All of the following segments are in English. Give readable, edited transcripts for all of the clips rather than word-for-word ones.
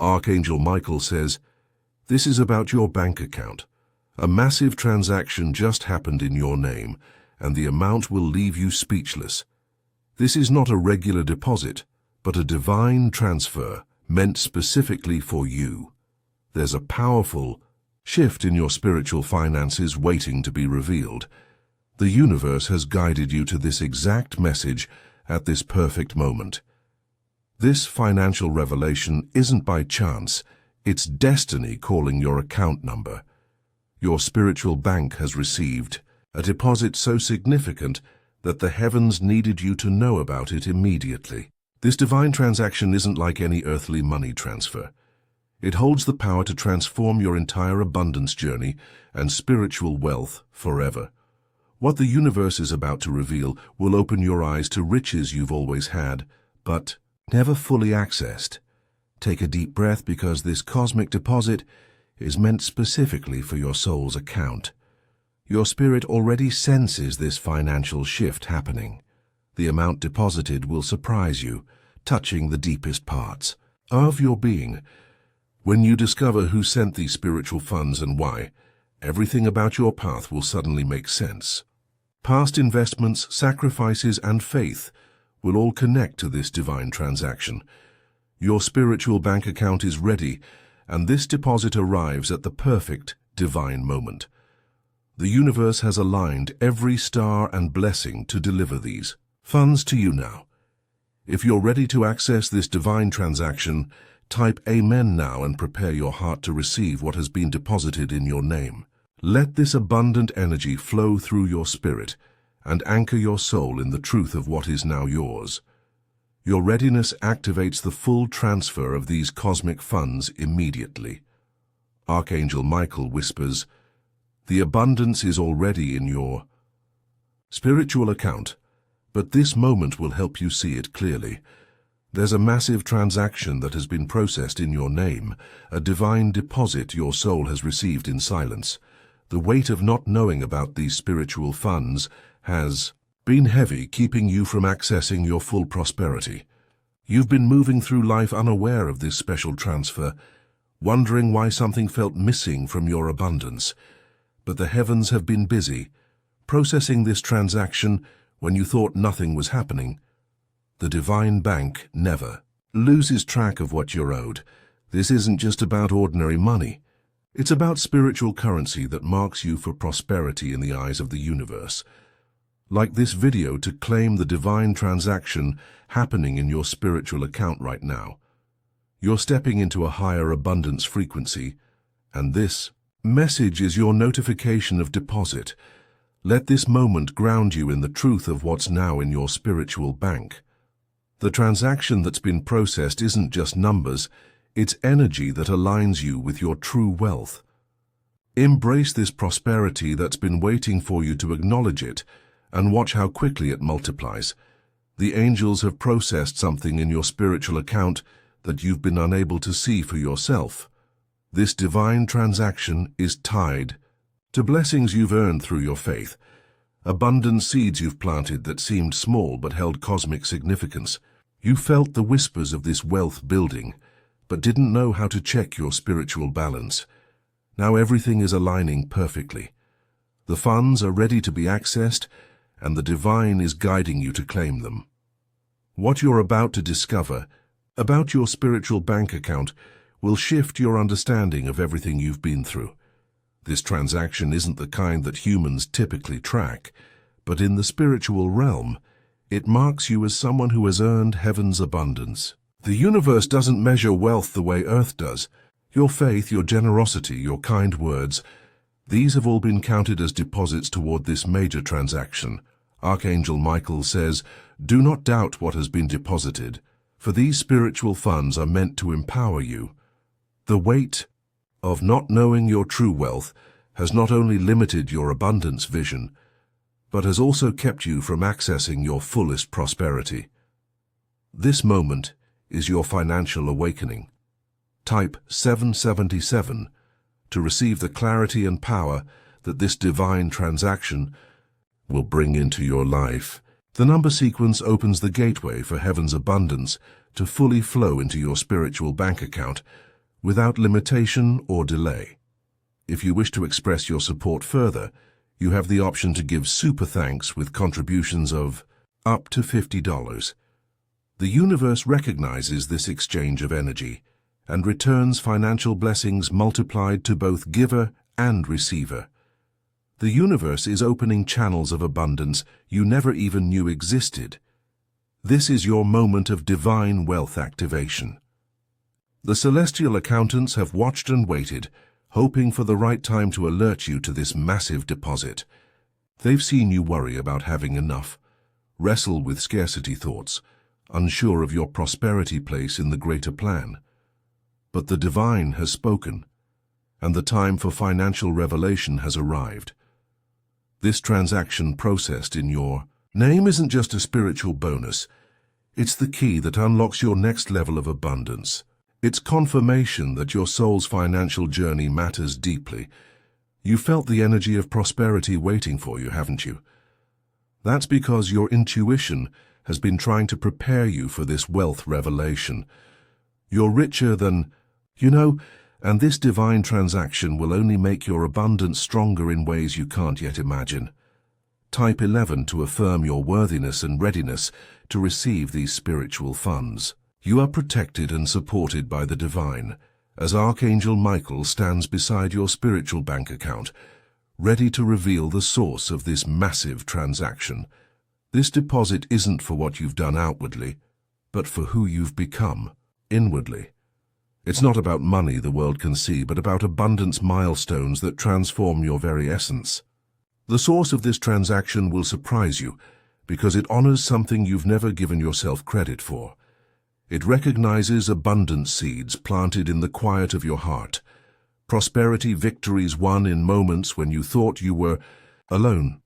Archangel Michael says, "This is about your bank account. A massive transaction just happened in your name, and the amount will leave you speechless. This is not a regular deposit, but a divine transfer meant specifically for you. There's a powerful shift in your spiritual finances waiting to be revealed. The universe has guided you to this exact message at this perfect moment. This financial revelation isn't by chance, it's destiny calling your account number. Your spiritual bank has received a deposit so significant that the heavens needed you to know about it immediately. This divine transaction isn't like any earthly money transfer. It holds the power to transform your entire abundance journey and spiritual wealth forever. What the universe is about to reveal will open your eyes to riches you've always had, but never fully accessed. Take a deep breath, because this cosmic deposit is meant specifically for your soul's account. Your spirit already senses this financial shift happening. The amount deposited will surprise you, touching the deepest parts of your being. When you discover who sent these spiritual funds and why, everything about your path will suddenly make sense. Past investments, sacrifices, and faith will all connect to this divine transaction. Your spiritual bank account is ready, and this deposit arrives at the perfect divine moment. The universe has aligned every star and blessing to deliver these funds to you now. If you're ready to access this divine transaction, type Amen now and prepare your heart to receive what has been deposited in your name. Let this abundant energy flow through your spirit and anchor your soul in the truth of what is now yours. Your readiness activates the full transfer of these cosmic funds immediately. Archangel Michael whispers, "The abundance is already in your spiritual account, but this moment will help you see it clearly. There's a massive transaction that has been processed in your name, a divine deposit your soul has received in silence. The weight of not knowing about these spiritual funds has been heavy, keeping you from accessing your full prosperity. You've been moving through life unaware of this special transfer, wondering why something felt missing from your abundance. But the heavens have been busy, processing this transaction when you thought nothing was happening. The divine bank never loses track of what you're owed. This isn't just about ordinary money. It's about spiritual currency that marks you for prosperity in the eyes of the universe. Like this video to claim the divine transaction happening in your spiritual account right now. You're stepping into a higher abundance frequency, and this message is your notification of deposit. Let this moment ground you in the truth of what's now in your spiritual bank. The transaction that's been processed isn't just numbers, it's energy that aligns you with your true wealth. Embrace this prosperity that's been waiting for you to acknowledge it, and watch how quickly it multiplies. The angels have processed something in your spiritual account that you've been unable to see for yourself. This divine transaction is tied to blessings you've earned through your faith, abundant seeds you've planted that seemed small but held cosmic significance. You felt the whispers of this wealth building, but didn't know how to check your spiritual balance. Now everything is aligning perfectly. The funds are ready to be accessed, and the divine is guiding you to claim them. What you're about to discover about your spiritual bank account will shift your understanding of everything you've been through. This transaction isn't the kind that humans typically track, but in the spiritual realm, it marks you as someone who has earned heaven's abundance. The universe doesn't measure wealth the way Earth does. Your faith, your generosity, your kind words, these have all been counted as deposits toward this major transaction. Archangel Michael says, "Do not doubt what has been deposited, for these spiritual funds are meant to empower you." The weight of not knowing your true wealth has not only limited your abundance vision, but has also kept you from accessing your fullest prosperity. This moment is your financial awakening. Type 777 to receive the clarity and power that this divine transaction will bring into your life. The number sequence opens the gateway for heaven's abundance to fully flow into your spiritual bank account, without limitation or delay. If you wish to express your support further, you have the option to give super thanks with contributions of up to $50. The universe recognizes this exchange of energy and returns financial blessings multiplied to both giver and receiver. The universe is opening channels of abundance you never even knew existed. This is your moment of divine wealth activation. The celestial accountants have watched and waited, hoping for the right time to alert you to this massive deposit. They've seen you worry about having enough, wrestle with scarcity thoughts, unsure of your prosperity place in the greater plan. But the divine has spoken, and the time for financial revelation has arrived. This transaction processed in your name isn't just a spiritual bonus. It's the key that unlocks your next level of abundance. It's confirmation that your soul's financial journey matters deeply. You felt the energy of prosperity waiting for you, haven't you? That's because your intuition has been trying to prepare you for this wealth revelation. You're richer than, and this divine transaction will only make your abundance stronger in ways you can't yet imagine. Type 11 to affirm your worthiness and readiness to receive these spiritual funds. You are protected and supported by the divine, as Archangel Michael stands beside your spiritual bank account, ready to reveal the source of this massive transaction. This deposit isn't for what you've done outwardly, but for who you've become inwardly. It's not about money the world can see, but about abundance milestones that transform your very essence. The source of this transaction will surprise you because it honors something you've never given yourself credit for. It recognizes abundance seeds planted in the quiet of your heart, prosperity victories won in moments when you thought you were alone.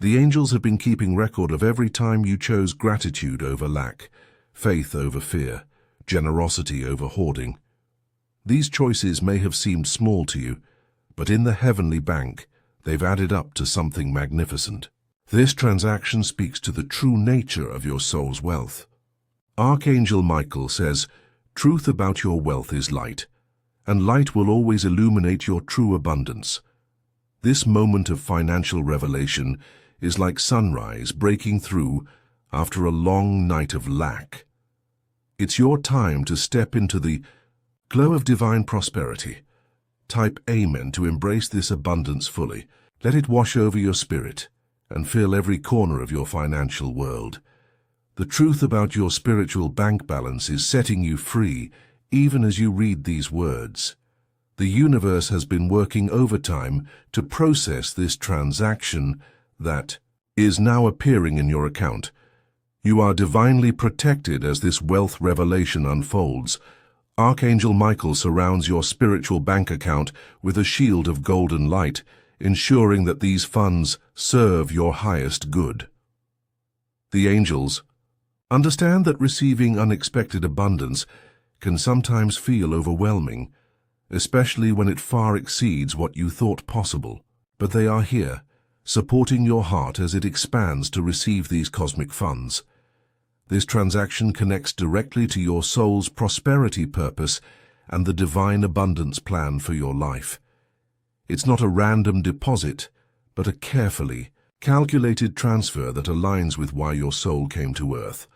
The angels have been keeping record of every time you chose gratitude over lack, faith over fear, generosity over hoarding. These choices may have seemed small to you, but in the heavenly bank, they've added up to something magnificent. This transaction speaks to the true nature of your soul's wealth. Archangel Michael says, "Truth about your wealth is light, and light will always illuminate your true abundance." This moment of financial revelation is like sunrise breaking through after a long night of lack. It's your time to step into the glow of divine prosperity. Type Amen to embrace this abundance fully. Let it wash over your spirit and fill every corner of your financial world. The truth about your spiritual bank balance is setting you free even as you read these words. The universe has been working overtime to process this transaction that is now appearing in your account. You are divinely protected as this wealth revelation unfolds. Archangel Michael surrounds your spiritual bank account with a shield of golden light, ensuring that these funds serve your highest good. The angels understand that receiving unexpected abundance can sometimes feel overwhelming, especially when it far exceeds what you thought possible. But they are here, supporting your heart as it expands to receive these cosmic funds. This transaction connects directly to your soul's prosperity purpose and the divine abundance plan for your life. It's not a random deposit, but a carefully calculated transfer that aligns with why your soul came to earth.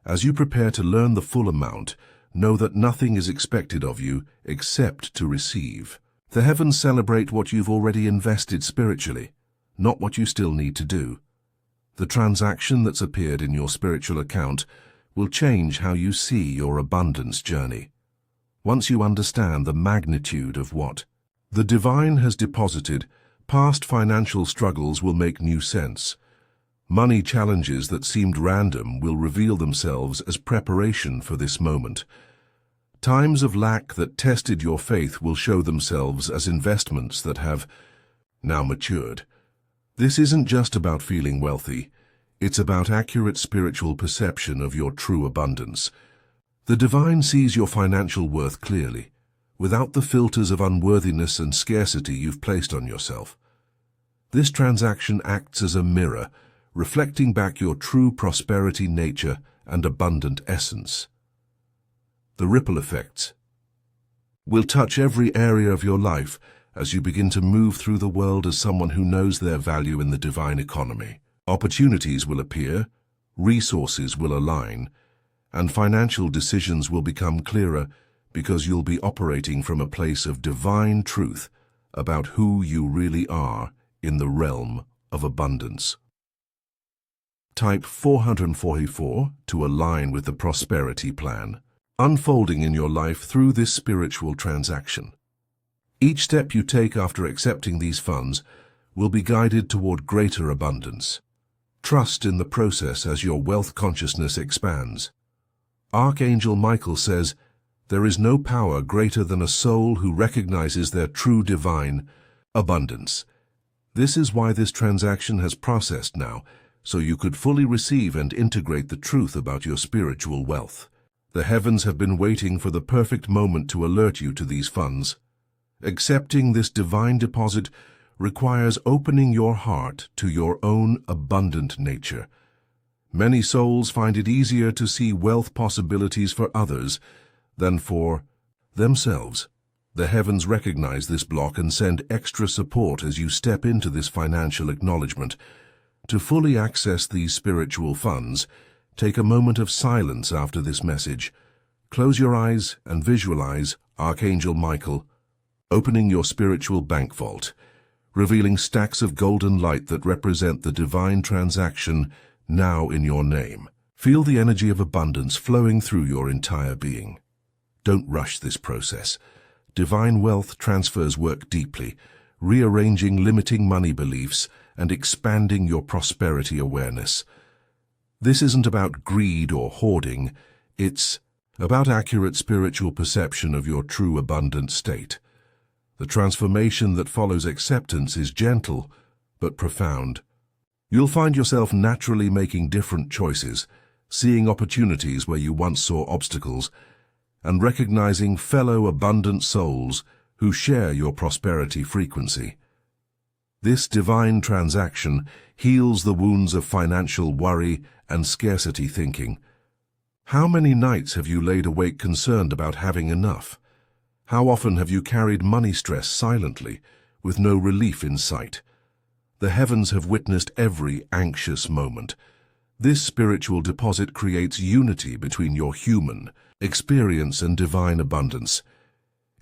As you prepare to learn the full amount, know that nothing is expected of you except to receive. The heavens celebrate what you've already invested spiritually, not what you still need to do. The transaction that's appeared in your spiritual account will change how you see your abundance journey. Once you understand the magnitude of what the divine has deposited, past financial struggles will make new sense. Money challenges that seemed random will reveal themselves as preparation for this moment. Times of lack that tested your faith will show themselves as investments that have now matured. This isn't just about feeling wealthy. It's about accurate spiritual perception of your true abundance. The divine sees your financial worth clearly, without the filters of unworthiness and scarcity you've placed on yourself. This transaction acts as a mirror, reflecting back your true prosperity nature and abundant essence. The ripple effects. will touch every area of your life as you begin to move through the world as someone who knows their value in the divine economy. Opportunities will appear, resources will align, and financial decisions will become clearer because you'll be operating from a place of divine truth about who you really are in the realm of abundance. Type 444 to align with the prosperity plan, unfolding in your life through this spiritual transaction. Each step you take after accepting these funds will be guided toward greater abundance. Trust in the process as your wealth consciousness expands. Archangel Michael says, "There is no power greater than a soul who recognizes their true divine abundance." This is why this transaction has processed now, so you could fully receive and integrate the truth about your spiritual wealth. The heavens have been waiting for the perfect moment to alert you to these funds. Accepting this divine deposit requires opening your heart to your own abundant nature. Many souls find it easier to see wealth possibilities for others than for themselves. The heavens recognize this block and send extra support as you step into this financial acknowledgement. To fully access these spiritual funds, take a moment of silence after this message. Close your eyes and visualize Archangel Michael opening your spiritual bank vault, revealing stacks of golden light that represent the divine transaction now in your name. Feel the energy of abundance flowing through your entire being. Don't rush this process. Divine wealth transfers work deeply, rearranging limiting money beliefs and expanding your prosperity awareness. This isn't about greed or hoarding, it's about accurate spiritual perception of your true abundant state. The transformation that follows acceptance is gentle but profound. You'll find yourself naturally making different choices, seeing opportunities where you once saw obstacles, and recognizing fellow abundant souls who share your prosperity frequency. This divine transaction heals the wounds of financial worry and scarcity thinking. How many nights have you laid awake concerned about having enough? How often have you carried money stress silently, with no relief in sight? The heavens have witnessed every anxious moment. This spiritual deposit creates unity between your human experience and divine abundance.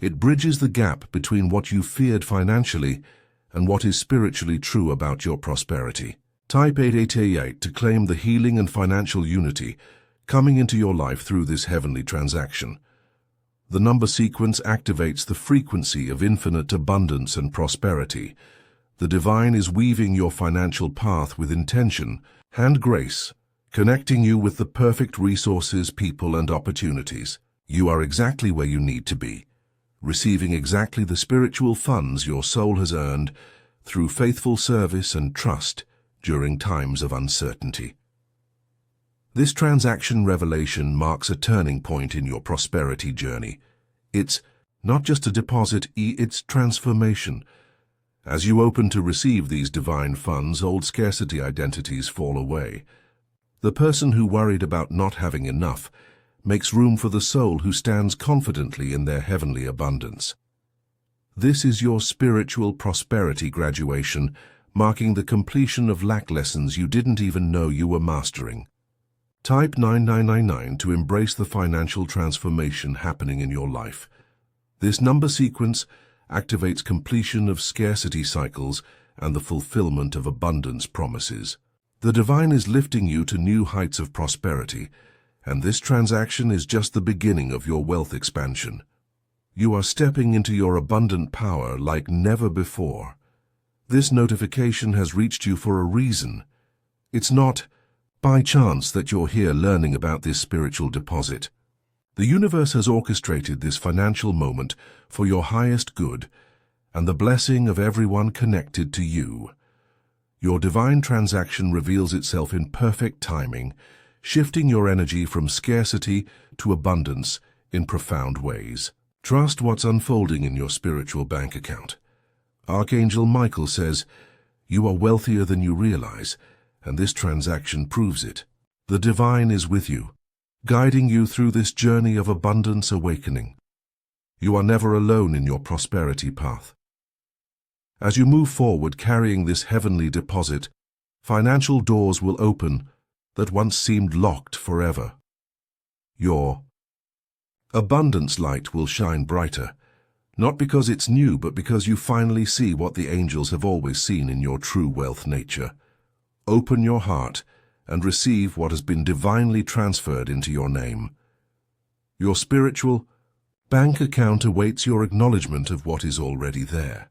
It bridges the gap between what you feared financially and what is spiritually true about your prosperity. Type 888 to claim the healing and financial unity coming into your life through this heavenly transaction. The number sequence activates the frequency of infinite abundance and prosperity. The divine is weaving your financial path with intention and grace, connecting you with the perfect resources, people, and opportunities. You are exactly where you need to be, receiving exactly the spiritual funds your soul has earned through faithful service and trust during times of uncertainty. This transaction revelation marks a turning point in your prosperity journey. It's not just a deposit, it's transformation. As you open to receive these divine funds, old scarcity identities fall away. The person who worried about not having enough makes room for the soul who stands confidently in their heavenly abundance. This is your spiritual prosperity graduation, marking the completion of lack lessons you didn't even know you were mastering. Type 9999 to embrace the financial transformation happening in your life. This number sequence activates completion of scarcity cycles and the fulfillment of abundance promises. The divine is lifting you to new heights of prosperity, and this transaction is just the beginning of your wealth expansion. You are stepping into your abundant power like never before. This notification has reached you for a reason. It's not by chance that you're here learning about this spiritual deposit. The universe has orchestrated this financial moment for your highest good and the blessing of everyone connected to you. Your divine transaction reveals itself in perfect timing, shifting your energy from scarcity to abundance in profound ways. Trust what's unfolding in your spiritual bank account. Archangel Michael says, "You are wealthier than you realize, and this transaction proves it." The divine is with you, guiding you through this journey of abundance awakening. You are never alone in your prosperity path. As you move forward carrying this heavenly deposit, financial doors will open that once seemed locked forever. Your abundance light will shine brighter, not because it's new, but because you finally see what the angels have always seen in your true wealth nature. Open your heart and receive what has been divinely transferred into your name. Your spiritual bank account awaits your acknowledgement of what is already there.